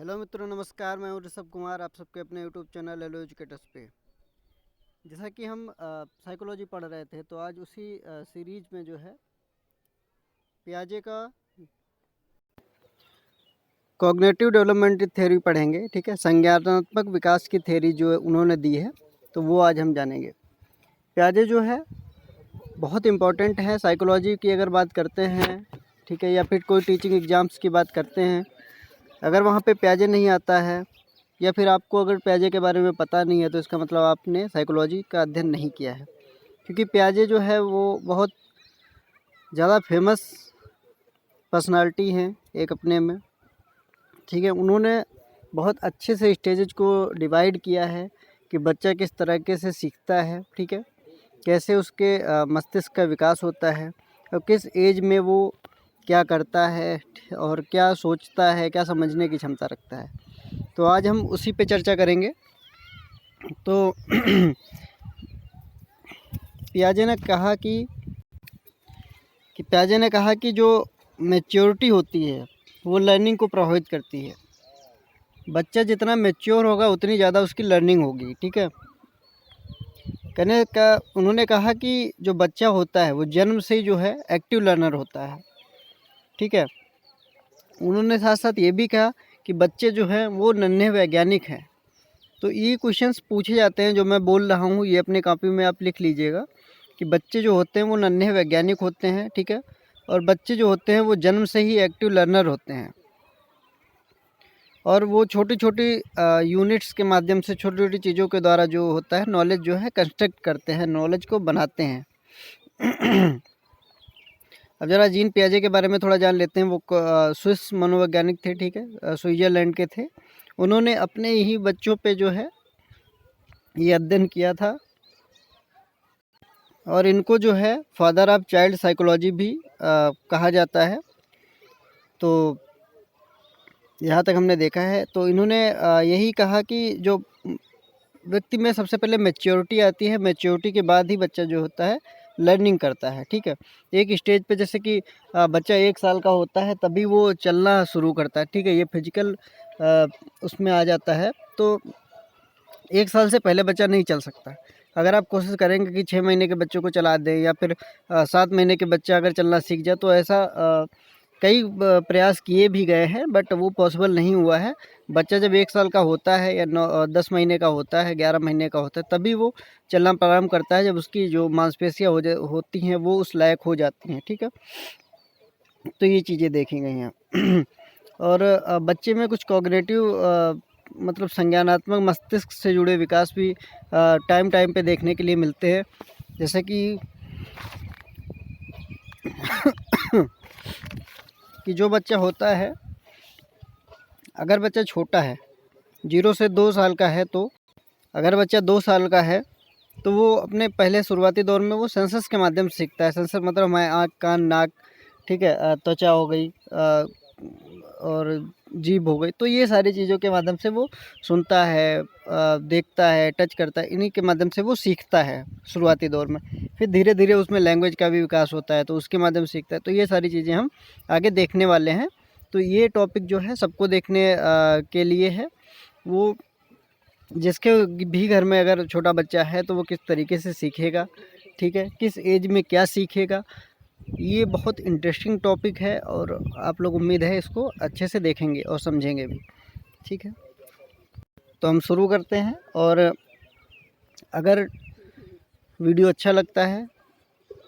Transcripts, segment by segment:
Hello मित्रों, नमस्कार। मैं हूं ऋषभ कुमार, आप सबके अपने यूट्यूब चैनल हेलो एजुकेटर्स पे। जैसा कि हम साइकोलॉजी पढ़ रहे थे, तो आज उसी सीरीज में जो है पियाजे का कॉग्निटिव डेवलपमेंट की थ्योरी पढ़ेंगे। ठीक है, संज्ञानात्मक विकास की थ्योरी जो है उन्होंने दी है, तो वो आज हम जानेंगे। पियाजे जो है बहुत इम्पोर्टेंट है साइकोलॉजी की अगर बात करते हैं, ठीक है, या फिर कोई टीचिंग एग्ज़ाम्स की बात करते हैं। अगर वहाँ पे पियाजे नहीं आता है या फिर आपको अगर पियाजे के बारे में पता नहीं है, तो इसका मतलब आपने साइकोलॉजी का अध्ययन नहीं किया है। क्योंकि पियाजे जो है वो बहुत ज़्यादा फेमस पर्सनालिटी हैं एक अपने में। ठीक है, उन्होंने बहुत अच्छे से स्टेजेज को डिवाइड किया है कि बच्चा किस तरीके से सीखता है, ठीक है, कैसे उसके मस्तिष्क का विकास होता है और किस एज में वो क्या करता है और क्या सोचता है, क्या समझने की क्षमता रखता है। तो आज हम उसी पे चर्चा करेंगे। तो पियाजे ने कहा कि जो मैच्योरिटी होती है वो लर्निंग को प्रभावित करती है। बच्चा जितना मैच्योर होगा उतनी ज़्यादा उसकी लर्निंग होगी। ठीक है, उन्होंने कहा कि जो बच्चा होता है वो जन्म से ही जो है एक्टिव लर्नर होता है। ठीक है, उन्होंने साथ साथ ये भी कहा कि बच्चे जो हैं वो नन्हे वैज्ञानिक हैं। तो ये क्वेश्चंस पूछे जाते हैं जो मैं बोल रहा हूँ, ये अपने कॉपी में आप लिख लीजिएगा कि बच्चे जो होते हैं वो नन्हे वैज्ञानिक होते हैं। ठीक है, और बच्चे जो होते हैं वो जन्म से ही एक्टिव लर्नर होते हैं और वो छोटी छोटी यूनिट्स के माध्यम से, छोटी छोटी चीज़ों के द्वारा जो होता है नॉलेज जो है कंस्ट्रक्ट करते हैं, नॉलेज को बनाते हैं। अब ज़रा जीन पियाजे के बारे में थोड़ा जान लेते हैं। वो स्विस मनोवैज्ञानिक थे। ठीक है, स्विट्ज़रलैंड के थे। उन्होंने अपने ही बच्चों पे जो है ये अध्ययन किया था और इनको जो है फादर ऑफ चाइल्ड साइकोलॉजी भी कहा जाता है। तो यहाँ तक हमने देखा है। तो इन्होंने यही कहा कि जो व्यक्ति में सबसे पहले मैच्योरिटी आती है, मैच्योरिटी के बाद ही बच्चा जो होता है लर्निंग करता है। ठीक है, एक स्टेज पे जैसे कि बच्चा 1 साल का होता है तभी वो चलना शुरू करता है। ठीक है, ये फिजिकल उसमें आ जाता है। तो 1 साल से पहले बच्चा नहीं चल सकता। अगर आप कोशिश करेंगे कि 6 महीने के बच्चों को चला दें या फिर 7 महीने के बच्चा अगर चलना सीख जाए, तो ऐसा कई प्रयास किए भी गए हैं, बट वो पॉसिबल नहीं हुआ है। बच्चा जब 1 साल का होता है या 10 महीने का होता है, 11 महीने का होता है, तभी वो चलना प्रारंभ करता है, जब उसकी जो मांसपेशियाँ होती हैं वो उस लायक हो जाती हैं। ठीक है, तो ये चीज़ें देखी गई हैं। और बच्चे में कुछ कॉग्निटिव मतलब संज्ञानात्मक मस्तिष्क से जुड़े विकास भी टाइम टाइम पे देखने के लिए मिलते हैं। जैसे कि कि जो बच्चा होता है, अगर बच्चा छोटा है 0 से 2 साल का है, तो अगर बच्चा 2 साल का है तो वो अपने पहले शुरुआती दौर में वो सेंसस के माध्यम से सीखता है। सेंसस मतलब हमारे आँख, कान, नाक, ठीक है, त्वचा हो गई और जीभ हो गई। तो ये सारी चीज़ों के माध्यम से वो सुनता है, देखता है, टच करता है, इन्हीं के माध्यम से वो सीखता है शुरुआती दौर में। फिर धीरे धीरे उसमें लैंग्वेज का भी विकास होता है, तो उसके माध्यम से सीखता है। तो ये सारी चीज़ें हम आगे देखने वाले हैं। तो ये टॉपिक जो है सबको देखने के लिए है। वो जिसके भी घर में अगर छोटा बच्चा है तो वो किस तरीके से सीखेगा, ठीक है, किस एज में क्या सीखेगा, ये बहुत इंटरेस्टिंग टॉपिक है और आप लोग उम्मीद है इसको अच्छे से देखेंगे और समझेंगे भी। ठीक है, तो हम शुरू करते हैं। और अगर वीडियो अच्छा लगता है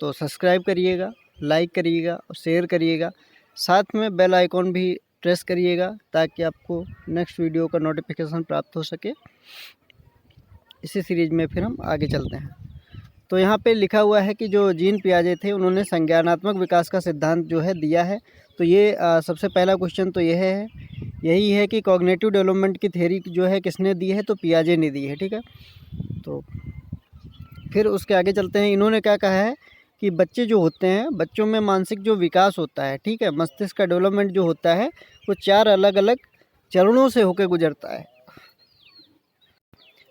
तो सब्सक्राइब करिएगा, लाइक करिएगा और शेयर करिएगा। साथ में बेल आइकॉन भी प्रेस करिएगा ताकि आपको नेक्स्ट वीडियो का नोटिफिकेशन प्राप्त हो सके। इसी सीरीज में फिर हम आगे चलते हैं। तो यहाँ पे लिखा हुआ है कि जो जीन पियाजे थे उन्होंने संज्ञानात्मक विकास का सिद्धांत जो है दिया है। तो ये सबसे पहला क्वेश्चन तो यही है कि कॉग्निटिव डेवलपमेंट की थ्योरी जो है किसने दी है, तो पियाजे ने दी है। ठीक है, तो फिर उसके आगे चलते हैं। इन्होंने क्या कहा है कि बच्चे जो होते हैं, बच्चों में मानसिक जो विकास होता है, ठीक है, मस्तिष्क का डेवलपमेंट जो होता है वो 4 अलग अलग चरणों से होकर गुजरता है।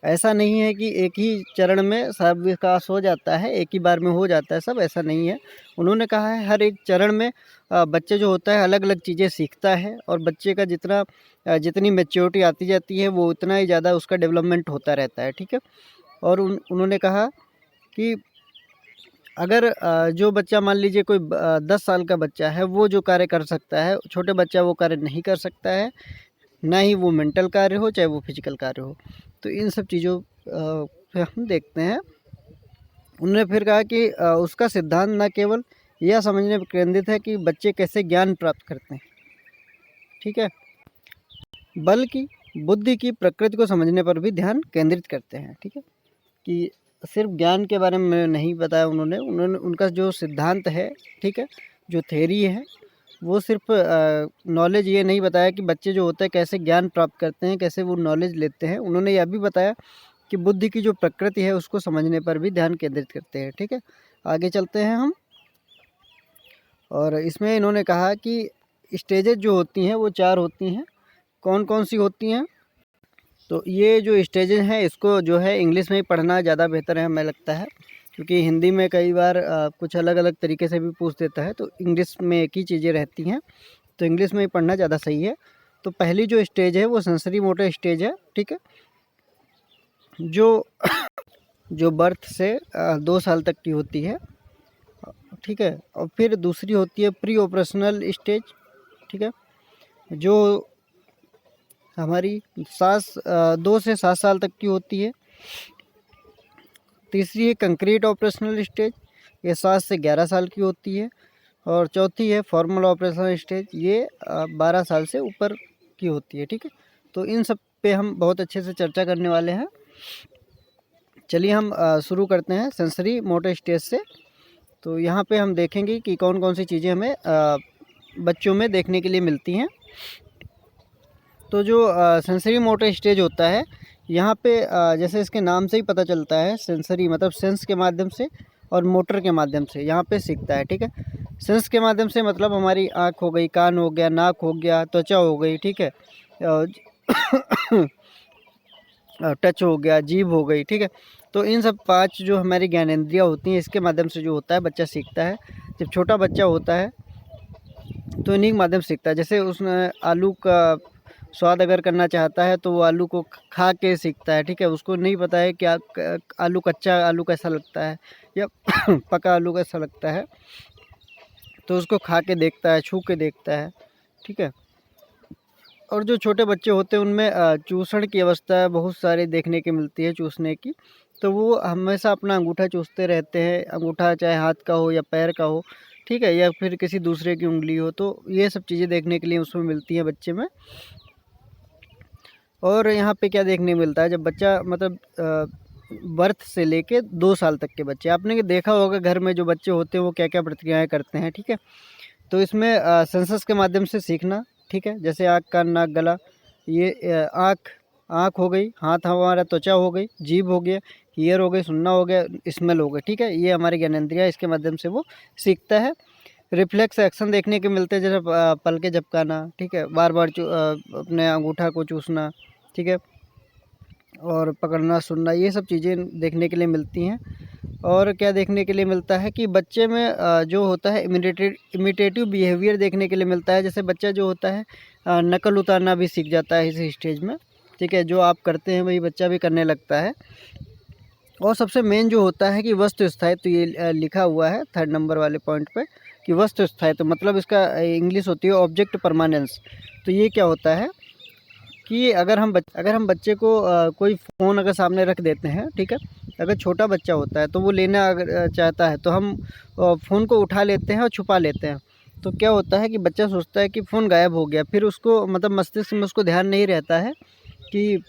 ऐसा नहीं है कि एक ही चरण में सब विकास हो जाता है, एक ही बार में हो जाता है सब, ऐसा नहीं है। उन्होंने कहा है हर एक चरण में बच्चे जो होता है अलग अलग चीज़ें सीखता है, और बच्चे का जितनी मैच्योरिटी आती जाती है वो उतना ही ज़्यादा उसका डेवलपमेंट होता रहता है, ठीक है। और उन्होंने कहा कि अगर जो बच्चा मान लीजिए कोई 10 साल का बच्चा है, वो जो कार्य कर सकता है, छोटे बच्चा वो कार्य नहीं कर सकता है, ना ही वो मेंटल कार्य हो चाहे वो फिजिकल कार्य हो। तो इन सब चीज़ों पे हम देखते हैं। उन्होंने फिर कहा कि उसका सिद्धांत न केवल यह समझने पर केंद्रित है कि बच्चे कैसे ज्ञान प्राप्त करते हैं, ठीक है, बल्कि बुद्धि की प्रकृति को समझने पर भी ध्यान केंद्रित करते हैं, ठीक है। कि सिर्फ ज्ञान के बारे में नहीं बताया उन्होंने उनका जो सिद्धांत है, ठीक है, जो थ्योरी है, वो सिर्फ नॉलेज ये नहीं बताया कि बच्चे जो होते हैं कैसे ज्ञान प्राप्त करते हैं, कैसे वो नॉलेज लेते हैं। उन्होंने यह भी बताया कि बुद्धि की जो प्रकृति है उसको समझने पर भी ध्यान केंद्रित करते हैं, ठीक है। आगे चलते हैं हम। और इसमें इन्होंने कहा कि स्टेजेज जो होती हैं वो 4 होती हैं। कौन कौन सी होती हैं? तो ये जो स्टेजेज हैं इसको जो है इंग्लिश में ही पढ़ना ज़्यादा बेहतर है हमें लगता है, क्योंकि हिंदी में कई बार कुछ अलग अलग तरीके से भी पूछ देता है, तो इंग्लिश में एक ही चीज़ें रहती हैं, तो इंग्लिश में ही पढ़ना ज़्यादा सही है। तो पहली जो स्टेज है वो सेंसरी मोटर स्टेज है, ठीक है, जो बर्थ से 2 साल तक की होती है, ठीक है। और फिर दूसरी होती है प्री ऑपरेशनल स्टेज, ठीक है, जो हमारी 2 से 7 साल तक की होती है। तीसरी है कंक्रीट ऑपरेशनल स्टेज, ये 7 से 11 साल की होती है। और चौथी है फॉर्मल ऑपरेशनल स्टेज, ये 12 साल से ऊपर की होती है, ठीक है। तो इन सब पे हम बहुत अच्छे से चर्चा करने वाले हैं। चलिए हम शुरू करते हैं सेंसरी मोटर स्टेज से। तो यहाँ पे हम देखेंगे कि कौन कौन सी चीज़ें हमें बच्चों में देखने के लिए मिलती हैं। तो जो सेंसरी मोटर स्टेज होता है, यहाँ पे जैसे इसके नाम से ही पता चलता है, सेंसरी मतलब सेंस के माध्यम से और मोटर के माध्यम से यहाँ पे सीखता है, ठीक है। सेंस के माध्यम से मतलब हमारी आँख हो गई, कान हो गया, नाक हो गया, त्वचा हो गई, ठीक है, टच हो गया, जीभ हो गई, ठीक है। तो इन सब 5 जो हमारी ज्ञानेंद्रियाँ होती हैं, इसके माध्यम से जो होता है बच्चा सीखता है। जब छोटा बच्चा होता है तो इन्हीं के माध्यम से सीखता है। जैसे उसने आलू का स्वाद अगर करना चाहता है तो वो आलू को खा के सीखता है, ठीक है। उसको नहीं पता है कि आलू कच्चा आलू कैसा लगता है या पका आलू कैसा लगता है, तो उसको खा के देखता है, छू के देखता है, ठीक है। और जो छोटे बच्चे होते हैं उनमें चूसण की अवस्था बहुत सारी देखने की मिलती है, चूसने की। तो वो हमेशा अपना अंगूठा चूसते रहते हैं, अंगूठा चाहे हाथ का हो या पैर का हो, ठीक है, या फिर किसी दूसरे की उंगली हो। तो ये सब चीज़ें देखने के लिए उसमें मिलती हैं बच्चे में। और यहाँ पे क्या देखने मिलता है, जब बच्चा मतलब बर्थ से लेके 2 साल तक के बच्चे, आपने देखा होगा घर में जो बच्चे होते हैं वो क्या क्या प्रतिक्रियाएँ करते हैं, ठीक है। तो इसमें सेंसस के माध्यम से सीखना, ठीक है, जैसे आँख, कान, नाक, गला, ये आँख हो गई, हाथ हमारा त्वचा हो गई, जीभ हो गया, ईयर हो गई, सुनना हो गया, स्मेल हो गई, ठीक है। ये हमारी ज्ञानेंद्रियाँ, इसके माध्यम से वो सीखता है। रिफ्लेक्स एक्शन देखने के मिलते हैं, जैसे पलके झपकाना, ठीक है, बार बार अपने अंगूठा को चूसना, ठीक है, और पकड़ना, सुनना, ये सब चीज़ें देखने के लिए मिलती हैं। और क्या देखने के लिए मिलता है कि बच्चे में जो होता है इमिटेटिव बिहेवियर देखने के लिए मिलता है। जैसे बच्चा जो होता है नकल उतारना भी सीख जाता है इस स्टेज में, ठीक है, जो आप करते हैं वही बच्चा भी करने लगता है। और सबसे मेन जो होता है कि वस्तु स्थायित्व, तो ये लिखा हुआ है 3rd नंबर वाले पॉइंट पे कि वस्तु स्थायित्व, तो मतलब इसका इंग्लिश होती है ऑब्जेक्ट परमानेंस। तो ये क्या होता है कि अगर हम बच्चे को कोई फ़ोन अगर सामने रख देते हैं, ठीक है, अगर छोटा बच्चा होता है तो वो लेना अगर चाहता है तो हम फ़ोन को उठा लेते हैं और छुपा लेते हैं। तो क्या होता है कि बच्चा सोचता है कि फ़ोन गायब हो गया, फिर उसको मतलब मस्तिष्क में उसको ध्यान नहीं रहता है कि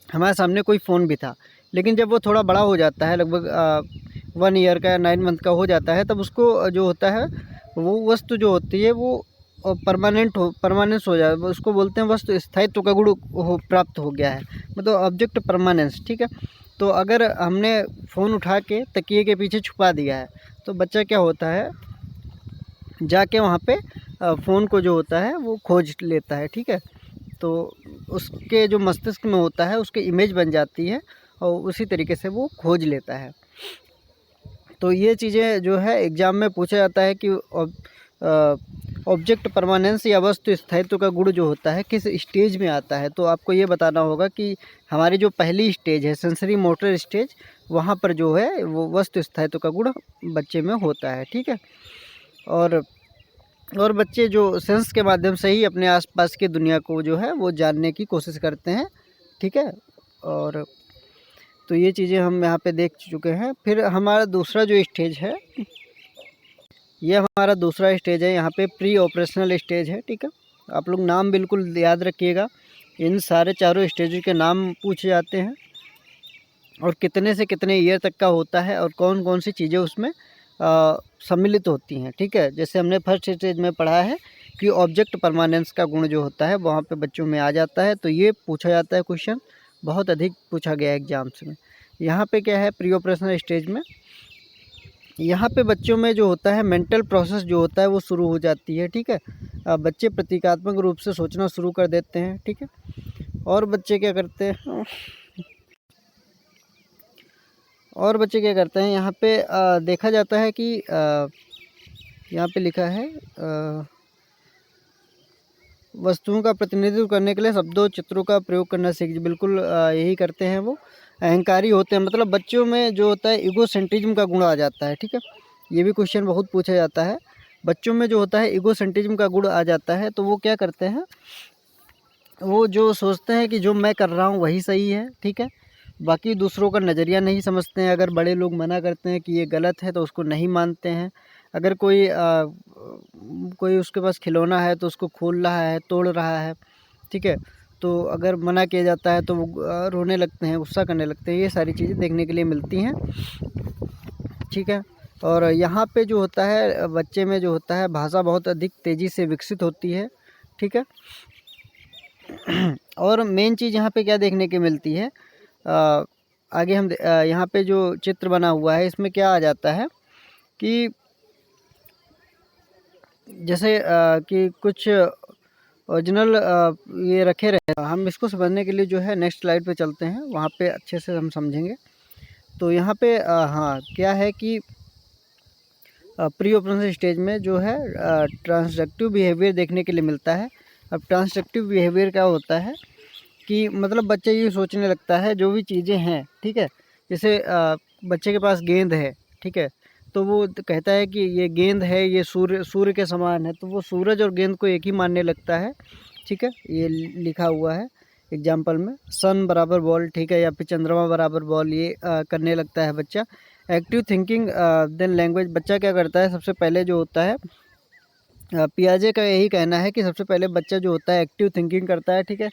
हमारे सामने कोई फ़ोन भी था। लेकिन जब वो थोड़ा बड़ा हो जाता है, लगभग 1 ईयर का या 9 मंथ का हो जाता है, तब उसको जो होता है वो वस्तु जो होती है वो परमानेंस हो जाए, उसको बोलते हैं वस्तु स्थायित्व का गुण हो प्राप्त हो गया है, मतलब ऑब्जेक्ट परमानेंस, ठीक है। तो अगर हमने फ़ोन उठा के तकिए के पीछे छुपा दिया है तो बच्चा क्या होता है, जाके वहाँ पे फ़ोन को जो होता है वो खोज लेता है, ठीक है। तो उसके जो मस्तिष्क में होता है उसकी इमेज बन जाती है और उसी तरीके से वो खोज लेता है। तो ये चीज़ें जो है एग्ज़ाम में पूछा जाता है कि ऑब्जेक्ट परमानेंस या वस्तु स्थायित्व का गुण जो होता है किस स्टेज में आता है। तो आपको ये बताना होगा कि हमारी जो पहली स्टेज है सेंसरी मोटर स्टेज, वहाँ पर जो है वो वस्तु स्थायित्व का गुण बच्चे में होता है। ठीक है। और बच्चे जो सेंस के माध्यम से ही अपने आसपास की दुनिया को जो है वो जानने की कोशिश करते हैं। ठीक है। और तो ये चीज़ें हम यहाँ पे देख चुके हैं। फिर हमारा दूसरा जो स्टेज है, ये हमारा दूसरा स्टेज है, यहाँ पे प्री ऑपरेशनल स्टेज है। ठीक है। आप लोग नाम बिल्कुल याद रखिएगा, इन सारे चारों स्टेज के नाम पूछे जाते हैं और कितने से कितने ईयर तक का होता है और कौन कौन सी चीज़ें उसमें सम्मिलित होती हैं। ठीक है। जैसे हमने फर्स्ट स्टेज में पढ़ा है कि ऑब्जेक्ट परमानेंस का गुण जो होता है वहाँ पे बच्चों में आ जाता है, तो ये पूछा जाता है क्वेश्चन, बहुत अधिक पूछा गया है एग्जाम्स में। यहाँ पे क्या है, प्री ऑपरेशनल स्टेज में यहाँ पे बच्चों में जो होता है मेंटल प्रोसेस जो होता है वो शुरू हो जाती है। ठीक है। बच्चे प्रतीकात्मक रूप से सोचना शुरू कर देते हैं। ठीक है। और बच्चे क्या करते हैं यहाँ पे देखा जाता है कि यहाँ पे लिखा है वस्तुओं का प्रतिनिधित्व करने के लिए शब्दों चित्रों का प्रयोग करना सीख, बिल्कुल यही करते हैं वो। अहंकारी होते हैं, मतलब बच्चों में जो होता है ईगोसेंट्रिज्म का गुण आ जाता है। ठीक है। ये भी क्वेश्चन बहुत पूछा जाता है। बच्चों में जो होता है ईगोसेंट्रिज्म का गुण आ जाता है, तो वो क्या करते हैं, वो जो सोचते हैं कि जो मैं कर रहा हूँ वही सही है। ठीक है। बाकी दूसरों का नज़रिया नहीं समझते हैं। अगर बड़े लोग मना करते हैं कि ये गलत है तो उसको नहीं मानते हैं। अगर कोई उसके पास खिलौना है तो उसको खोल रहा है, तोड़ रहा है। ठीक है। तो अगर मना किया जाता है तो वो रोने लगते हैं, गुस्सा करने लगते हैं। ये सारी चीज़ें देखने के लिए मिलती हैं। ठीक है। और यहाँ पे जो होता है बच्चे में जो होता है भाषा बहुत अधिक तेज़ी से विकसित होती है। ठीक है। और मेन चीज़ यहाँ पे क्या देखने की मिलती है, आगे हम यहाँ पे जो चित्र बना हुआ है इसमें क्या आ जाता है कि जैसे कि कुछ ओरिजिनल ये रखे रहे। हम इसको समझने के लिए जो है नेक्स्ट स्लाइड पे चलते हैं, वहाँ पे अच्छे से हम समझेंगे। तो यहाँ पे हाँ क्या है कि प्री ऑपरेशनल स्टेज में जो है ट्रांसडक्टिव बिहेवियर देखने के लिए मिलता है। अब ट्रांसडक्टिव बिहेवियर क्या होता है कि मतलब बच्चा ये सोचने लगता है जो भी चीज़ें हैं। ठीक है। जैसे बच्चे के पास गेंद है। ठीक है। तो वो कहता है कि ये गेंद है, ये सूर्य के समान है, तो वो सूरज और गेंद को एक ही मानने लगता है। ठीक है। ये लिखा हुआ है एग्जाम्पल में, सन बराबर बॉल। ठीक है। या फिर चंद्रमा बराबर बॉल, ये करने लगता है बच्चा। एक्टिव थिंकिंग देन लैंग्वेज, बच्चा क्या करता है सबसे पहले जो होता है, पियाजे का यही कहना है कि सबसे पहले बच्चा जो होता है एक्टिव थिंकिंग करता है। ठीक है।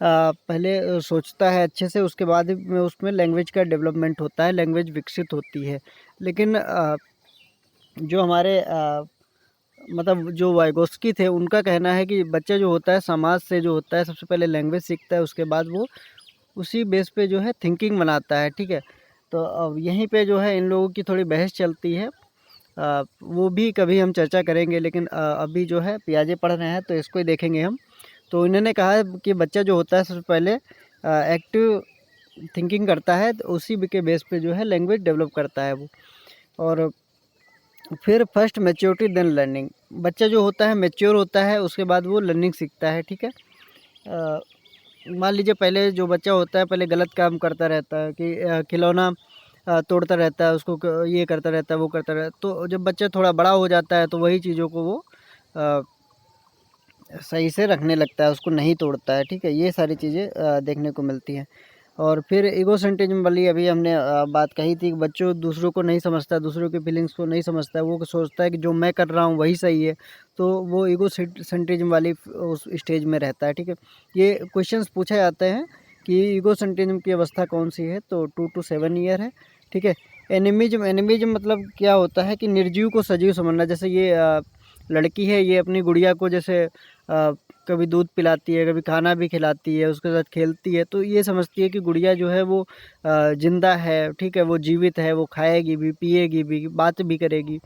पहले सोचता है अच्छे से, उसके बाद में उसमें लैंग्वेज का डेवलपमेंट होता है, लैंग्वेज विकसित होती है। लेकिन जो हमारे मतलब जो वाइगोस्की थे उनका कहना है कि बच्चा जो होता है समाज से जो होता है सबसे पहले लैंग्वेज सीखता है, उसके बाद वो उसी बेस पे जो है थिंकिंग बनाता है। ठीक है। तो अब यहीं पे जो है इन लोगों की थोड़ी बहस चलती है, वो भी कभी हम चर्चा करेंगे। लेकिन अभी जो है पियाजे पढ़ रहे हैं तो इसको ही देखेंगे हम। तो इन्होंने कहा कि बच्चा जो होता है सबसे पहले एक्टिव थिंकिंग करता है, तो उसी के बेस पे जो है लैंग्वेज डेवलप करता है वो। और फिर फर्स्ट मैच्योरिटी देन लर्निंग, बच्चा जो होता है मैच्योर होता है, उसके बाद वो लर्निंग सीखता है। ठीक है। मान लीजिए पहले जो बच्चा होता है पहले गलत काम करता रहता है कि खिलौना तोड़ता रहता है, उसको ये करता रहता है, वो करता रहता है। तो जब बच्चा थोड़ा बड़ा हो जाता है तो वही चीज़ों को वो सही से रखने लगता है, उसको नहीं तोड़ता है। ठीक है। ये सारी चीज़ें देखने को मिलती हैं। और फिर ईगोसेंट्रिज्म वाली अभी हमने बात कही थी कि बच्चों दूसरों को नहीं समझता, दूसरों की फीलिंग्स को नहीं समझता है, वो सोचता है कि जो मैं कर रहा हूँ वही सही है, तो वो ईगोसेंट्रिज्म वाली उस स्टेज में रहता है। ठीक है। ये क्वेश्चंस पूछे जाते हैं कि ईगोसेंट्रिज्म की अवस्था कौन सी है, तो 2 to 7 ईयर है। ठीक है। एनिमिज्म मतलब क्या होता है कि निर्जीव को सजीव समझना। जैसे ये लड़की है, ये अपनी गुड़िया को जैसे कभी दूध पिलाती है, कभी खाना भी खिलाती है, उसके साथ खेलती है, तो ये समझती है कि गुड़िया जो है वो जिंदा है। ठीक है। वो जीवित है, वो खाएगी भी, पिएगी भी, बात भी करेगी।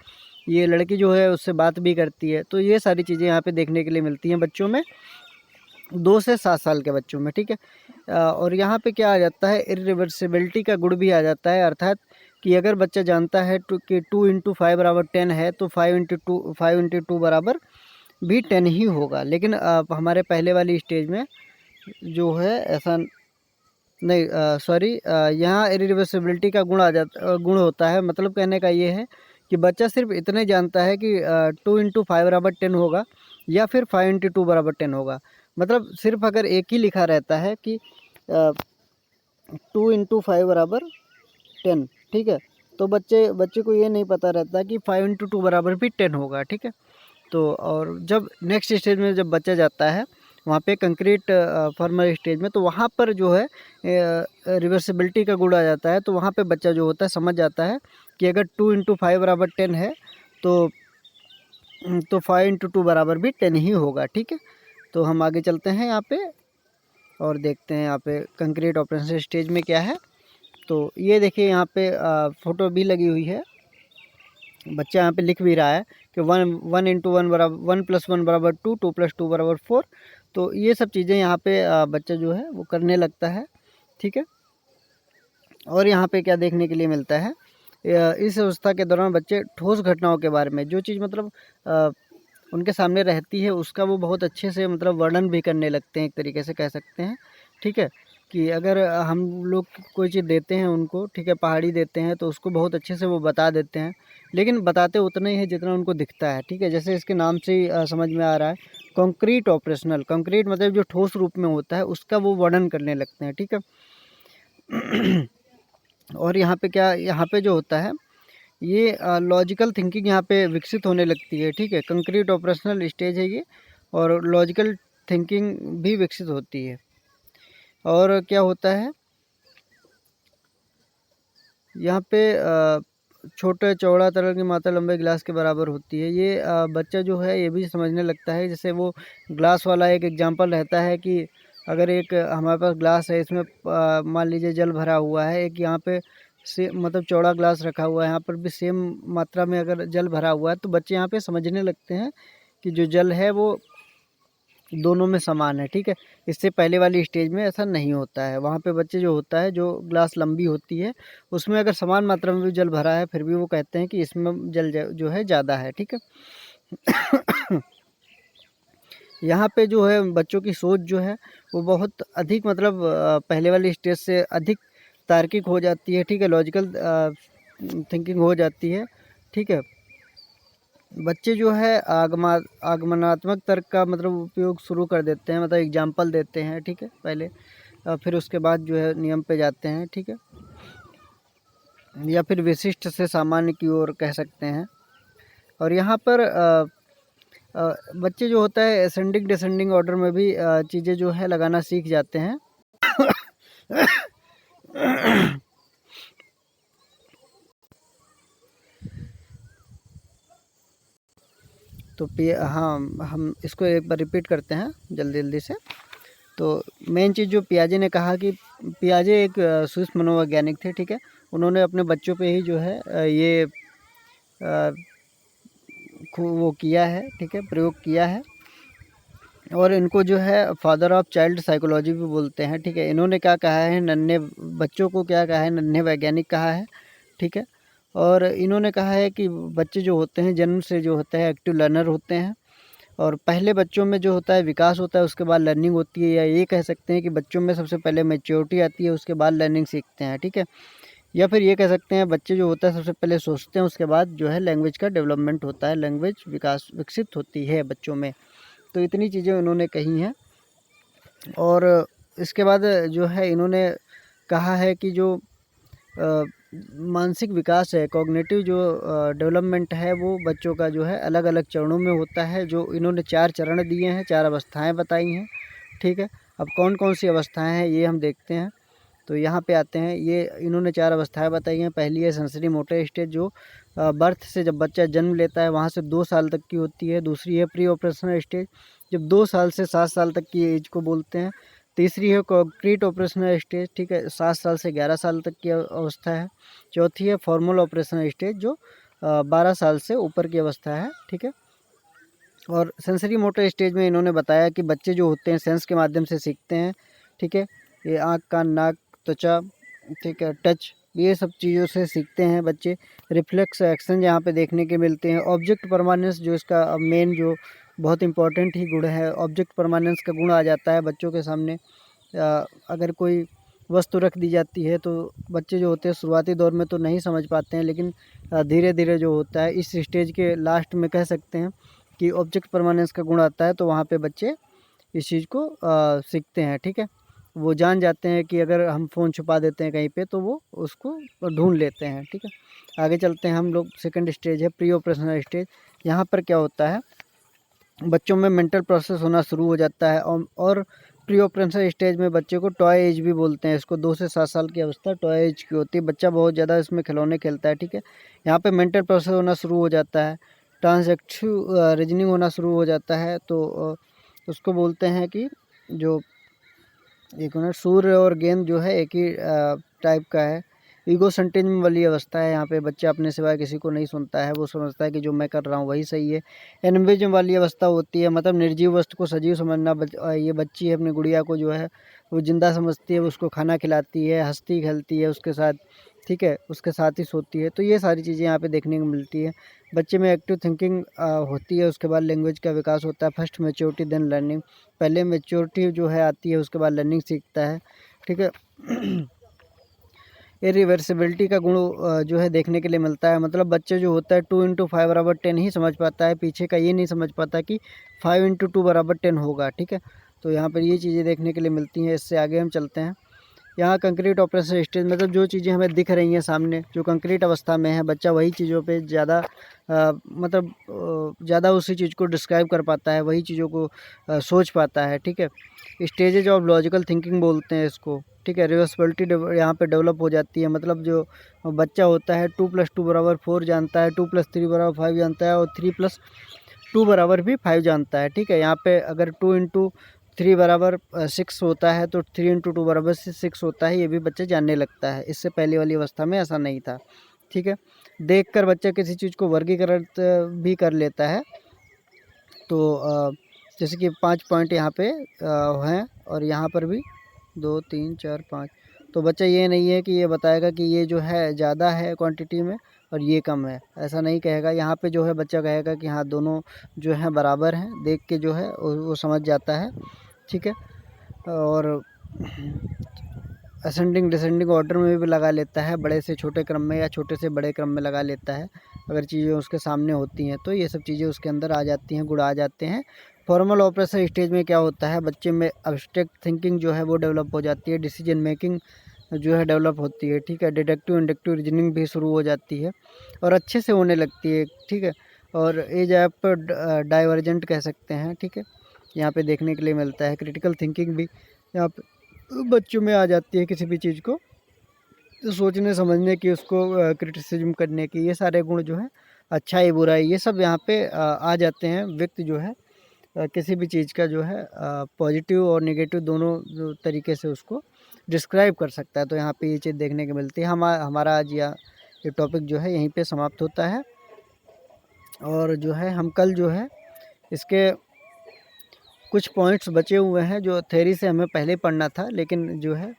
ये लड़की जो है उससे बात भी करती है। तो ये सारी चीज़ें यहाँ पे देखने के लिए मिलती हैं बच्चों में। 2 से 7 साल के बच्चों में, ठीक है। और यहाँ पे क्या आ जाता है, इरिवर्सिबिलिटी का गुण भी आ जाता है, अर्थात कि अगर बच्चा जानता है कि 2 इंटू 5 बराबर 10 है, तो 5 इंटू 2 बराबर भी 10 ही होगा। लेकिन हमारे पहले वाली स्टेज में जो है ऐसा नहीं, सॉरी, यहाँ इरिवर्सिबिलिटी का गुण होता है। मतलब कहने का ये है कि बच्चा सिर्फ इतने जानता है कि 2 इंटू 5 बराबर 10 होगा या फिर 5 इंटू 2 बराबर 10 होगा। मतलब सिर्फ अगर एक ही लिखा रहता है कि 2 इंटू 5 बराबर 10, ठीक है, तो बच्चे को ये नहीं पता रहता कि 5 इंटू 2 बराबर भी 10 होगा, ठीक है। तो और जब नेक्स्ट स्टेज में जब बच्चा जाता है वहाँ पे कंक्रीट फॉर्मल स्टेज में, तो वहाँ पर जो है रिवर्सिबिलिटी का गुण आ जाता है। तो वहाँ पे बच्चा जो होता है समझ जाता है कि अगर 2 इंटू 5 बराबर 10 है, तो 5 इंटू 2 बराबर भी 10 ही होगा, ठीक है। तो हम आगे चलते हैं यहाँ पे और देखते हैं यहाँ पे कंक्रीट ऑपरेशन स्टेज में क्या है। तो ये देखिए यहाँ पे फ़ोटो भी लगी हुई है। बच्चा यहाँ पे लिख भी रहा है कि 1 इंटू 1 बराबर 1 प्लस 1 बराबर 2, 2 प्लस 2 बराबर 4। तो ये सब चीज़ें यहाँ पे बच्चा जो है वो करने लगता है, ठीक है। और यहाँ पे क्या देखने के लिए मिलता है, इस अवस्था के दौरान बच्चे ठोस घटनाओं के बारे में जो चीज़ मतलब उनके सामने रहती है उसका वो बहुत अच्छे से मतलब वर्णन भी करने लगते हैं, एक तरीके से कह सकते हैं, ठीक है। कि अगर हम लोग कोई चीज़ देते हैं उनको, ठीक है, पहाड़ी देते हैं तो उसको बहुत अच्छे से वो बता देते हैं, लेकिन बताते उतना ही है जितना उनको दिखता है, ठीक है। जैसे इसके नाम से ही समझ में आ रहा है, कंक्रीट ऑपरेशनल, कंक्रीट मतलब जो ठोस रूप में होता है उसका वो वर्णन करने लगते हैं, ठीक है। और यहाँ पे क्या, यहाँ पे जो होता है ये लॉजिकल थिंकिंग यहाँ पे विकसित होने लगती है, ठीक है। कंक्रीट ऑपरेशनल स्टेज है ये, और लॉजिकल थिंकिंग भी विकसित होती है। और क्या होता है यहाँ पे छोटा चौड़ा तरल की मात्रा लंबे गिलास के बराबर होती है। ये बच्चा जो है ये भी समझने लगता है। जैसे वो ग्लास वाला एक एग्जांपल रहता है कि अगर एक हमारे पास ग्लास है, इसमें मान लीजिए जल भरा हुआ है, एक यहाँ पे से मतलब चौड़ा ग्लास रखा हुआ है, यहाँ पर भी सेम मात्रा में अगर जल भरा हुआ है, तो बच्चे यहाँ पे समझने लगते हैं कि जो जल है वो दोनों में समान है, ठीक है। इससे पहले वाली स्टेज में ऐसा नहीं होता है। वहाँ पे बच्चे जो होता है, जो ग्लास लंबी होती है उसमें अगर समान मात्रा में भी जल भरा है, फिर भी वो कहते हैं कि इसमें जल जो है ज़्यादा है, ठीक है। यहाँ पे जो है बच्चों की सोच जो है वो बहुत अधिक मतलब पहले वाली स्टेज से अधिक तार्किक हो जाती है, ठीक है, लॉजिकल थिंकिंग हो जाती है, ठीक है। बच्चे जो है आगमनात्मक तर्क का मतलब उपयोग शुरू कर देते हैं, मतलब एग्जाम्पल देते हैं, ठीक है, पहले फिर उसके बाद जो है नियम पे जाते हैं, ठीक है, या फिर विशिष्ट से सामान्य की ओर कह सकते हैं। और यहाँ पर बच्चे जो होता है असेंडिंग डिसेंडिंग ऑर्डर में भी चीज़ें जो है लगाना सीख जाते हैं। तो हाँ, हम इसको एक बार रिपीट करते हैं जल्दी जल्दी से। तो मेन चीज़ जो पियाजे ने कहा कि पियाजे एक स्विस मनोवैज्ञानिक थे, ठीक है। उन्होंने अपने बच्चों पे ही जो है ये वो किया है, ठीक है, प्रयोग किया है। और इनको जो है फादर ऑफ चाइल्ड साइकोलॉजी भी बोलते हैं, ठीक है। इन्होंने क्या कहा है, नन्हे बच्चों को क्या कहा है, नन्हे वैज्ञानिक कहा है, ठीक है। और इन्होंने कहा है कि बच्चे जो होते हैं जन्म से जो होते हैं एक्टिव लर्नर होते हैं, और पहले बच्चों में जो होता है विकास होता है, उसके बाद लर्निंग होती है, या ये कह सकते हैं कि बच्चों में सबसे पहले मैच्योरिटी आती है, उसके बाद लर्निंग सीखते हैं, ठीक है। या फिर ये कह सकते हैं बच्चे जो होता है सबसे पहले सोचते हैं, उसके बाद जो है लैंग्वेज का डेवलपमेंट होता है, लैंग्वेज विकसित होती है बच्चों में। तो इतनी चीज़ें उन्होंने कही हैं। और इसके बाद जो है इन्होंने कहा है कि जो मानसिक विकास है, कॉग्निटिव जो डेवलपमेंट है, वो बच्चों का जो है अलग अलग चरणों में होता है। जो इन्होंने 4 चरण दिए हैं, 4 अवस्थाएं बताई हैं, ठीक है। अब कौन कौन सी अवस्थाएं हैं ये हम देखते हैं। तो यहाँ पे आते हैं, ये इन्होंने 4 अवस्थाएं बताई हैं। पहली है सेंसरी मोटर स्टेज, जो बर्थ से जब बच्चा जन्म लेता है वहाँ से 2 साल तक की होती है। दूसरी है प्री ऑपरेशनल स्टेज, जब 2 साल से 7 साल तक की एज को बोलते हैं। तीसरी है कंक्रीट ऑपरेशनल स्टेज, ठीक है, 7 साल से 11 साल तक की अवस्था है। चौथी है फॉर्मल ऑपरेशनल स्टेज, जो 12 साल से ऊपर की अवस्था है, ठीक है। और सेंसरी मोटर स्टेज में इन्होंने बताया कि बच्चे जो होते हैं सेंस के माध्यम से सीखते हैं, ठीक है। ये आँख, कान, नाक, त्वचा, ठीक है, टच, ये सब चीज़ों से सीखते हैं बच्चे। रिफ्लेक्स एक्शन यहाँ पे देखने के मिलते हैं। ऑब्जेक्ट परमानेंस जो इसका मेन जो बहुत इंपॉर्टेंट ही गुण है, ऑब्जेक्ट परमानेंस का गुण आ जाता है बच्चों के सामने। अगर कोई वस्तु रख दी जाती है तो बच्चे जो होते हैं शुरुआती दौर में तो नहीं समझ पाते हैं, लेकिन धीरे धीरे जो होता है इस स्टेज के लास्ट में कह सकते हैं कि ऑब्जेक्ट परमानेंस का गुण आता है, तो वहाँ पे बच्चे इस चीज़ को सीखते हैं, ठीक है। वो जान जाते हैं कि अगर हम फ़ोन छुपा देते हैं कहीं पे तो वो उसको ढूंढ लेते हैं, ठीक है। आगे चलते हैं हम लोग। सेकंड स्टेज है प्री ऑपरेशनल स्टेज। यहाँ पर क्या होता है, बच्चों में मेंटल प्रोसेस होना शुरू हो जाता है। और प्री ऑपरेशनल स्टेज में बच्चे को टॉय एज भी बोलते हैं इसको। 2 से 7 साल की अवस्था टॉय एज की होती है। बच्चा बहुत ज़्यादा इसमें खिलौने खेलता है, ठीक है। यहाँ पे मेंटल प्रोसेस होना शुरू हो जाता है, ट्रांजैक्टिव रीजनिंग होना शुरू हो जाता है। तो उसको बोलते हैं कि जो एक मिनट, सूर्य और गेंद जो है एक ही टाइप का है। ईगोसेंट्रिज्म वाली अवस्था है। यहाँ पे बच्चा अपने सिवाय किसी को नहीं सुनता है, वो समझता है कि जो मैं कर रहा हूँ वही सही है। एनिमिज्म वाली अवस्था होती है, मतलब निर्जीव वस्तु को सजीव समझना। ये बच्ची है अपनी गुड़िया को जो है वो जिंदा समझती है, उसको खाना खिलाती है, हंसती खेलती है उसके साथ, ठीक है, उसके साथ ही सोती है। तो ये सारी चीज़ें यहाँ पे देखने को मिलती है। बच्चे में एक्टिव थिंकिंग होती है, उसके बाद लैंग्वेज का विकास होता है। फर्स्ट मैच्योरिटी देन लर्निंग, पहले मैच्योरिटी जो है आती है, उसके बाद लर्निंग सीखता है, ठीक है। इरिवर्सिबिलिटी का गुण जो है देखने के लिए मिलता है, मतलब बच्चे जो होता है 2 × 5 = 10 ही समझ पाता है, पीछे का ये नहीं समझ पाता कि 5 × 2 = 10 होगा, ठीक है। तो यहाँ पर ये चीज़ें देखने के लिए मिलती हैं। इससे आगे हम चलते हैं। यहाँ कंक्रीट ऑपरेशन स्टेज, मतलब जो चीज़ें हमें दिख रही हैं सामने, जो कंक्रीट अवस्था में है, बच्चा वही चीज़ों पे ज़्यादा मतलब ज़्यादा उसी चीज़ को डिस्क्राइब कर पाता है, वही चीज़ों को सोच पाता है, ठीक है। स्टेजेज ऑफ लॉजिकल थिंकिंग बोलते हैं इसको, ठीक है। रिवर्सिबिलिटी यहाँ पे डेवलप हो जाती है, मतलब जो बच्चा होता है 2 + 2 = 4 जानता है, 2 + 3 = 5 जानता है, और 3 + 2 = भी 5 जानता है, ठीक है। यहाँ पे अगर 2 × 3 = 6 होता है, तो 3 × 2 = 6 होता है, ये भी बच्चा जानने लगता है। इससे पहले वाली अवस्था में ऐसा नहीं था, ठीक है। देखकर बच्चा किसी चीज़ को वर्गीकृत भी कर लेता है। तो जैसे कि 5 पॉइंट यहाँ पे हैं, और यहाँ पर भी 2 3 4 5। तो बच्चा ये नहीं है कि ये बताएगा कि ये जो है ज़्यादा है क्वांटिटी में और ये कम है, ऐसा नहीं कहेगा। यहाँ पे जो है बच्चा कहेगा कि हाँ दोनों जो है बराबर हैं, देख के जो है वो समझ जाता है, ठीक है। और असेंडिंग डिसेंडिंग ऑर्डर में भी लगा लेता है, बड़े से छोटे क्रम में या छोटे से बड़े क्रम में लगा लेता है, अगर चीज़ें उसके सामने होती हैं तो ये सब चीज़ें उसके अंदर आ जाती हैं, गुण आ जाते हैं। फॉर्मल ऑपरेशन स्टेज में क्या होता है, बच्चे में अब्स्ट्रैक्ट थिंकिंग जो है वो डेवलप हो जाती है, डिसीजन मेकिंग जो है डेवलप होती है, ठीक है। डिडक्टिव इंडक्टिव रीजनिंग भी शुरू हो जाती है और अच्छे से होने लगती है, ठीक है। और एज ऐप डाइवर्जेंट कह सकते हैं, ठीक है, यहाँ पे देखने के लिए मिलता है। क्रिटिकल थिंकिंग भी यहाँ पे बच्चों में आ जाती है, किसी भी चीज़ को सोचने समझने की, उसको क्रिटिसिज्म करने की, ये सारे गुण जो है, अच्छाई बुराई, ये सब यहाँ पे आ जाते हैं। व्यक्ति जो है किसी भी चीज़ का जो है पॉजिटिव और नेगेटिव दोनों जो तरीके से उसको डिस्क्राइब कर सकता है। तो यहाँ पे ये चीज़ देखने को मिलती है। हमारा आज ये टॉपिक जो है यहीं पे समाप्त होता है, और जो है हम कल जो है इसके कुछ पॉइंट्स बचे हुए हैं जो थ्योरी से हमें पहले पढ़ना था, लेकिन जो है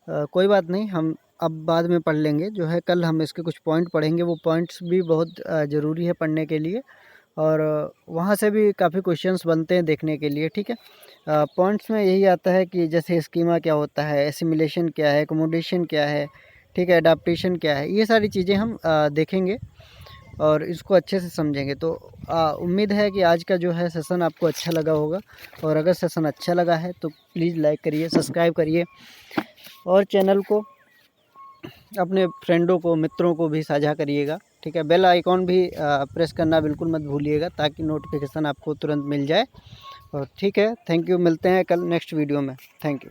कोई बात नहीं, हम अब बाद में पढ़ लेंगे। जो है कल हम इसके कुछ पॉइंट पढ़ेंगे, वो पॉइंट्स भी बहुत ज़रूरी है पढ़ने के लिए, और वहाँ से भी काफ़ी क्वेश्चंस बनते हैं देखने के लिए, ठीक है। पॉइंट्स में यही आता है कि जैसे स्कीमा क्या होता है, एसिमिलेशन क्या है, एकोमोडेशन क्या है, ठीक है, अडाप्टेशन क्या है, ये सारी चीज़ें हम देखेंगे और इसको अच्छे से समझेंगे। तो उम्मीद है कि आज का जो है सेशन आपको अच्छा लगा होगा, और अगर सेशन अच्छा लगा है तो प्लीज़ लाइक करिए, सब्सक्राइब करिए, और चैनल को अपने फ्रेंडों को, मित्रों को भी साझा करिएगा, ठीक है। बेल आइकॉन भी प्रेस करना बिल्कुल मत भूलिएगा, ताकि नोटिफिकेशन आपको तुरंत मिल जाए। और ठीक है, थैंक यू, मिलते हैं कल नेक्स्ट वीडियो में। Thank you.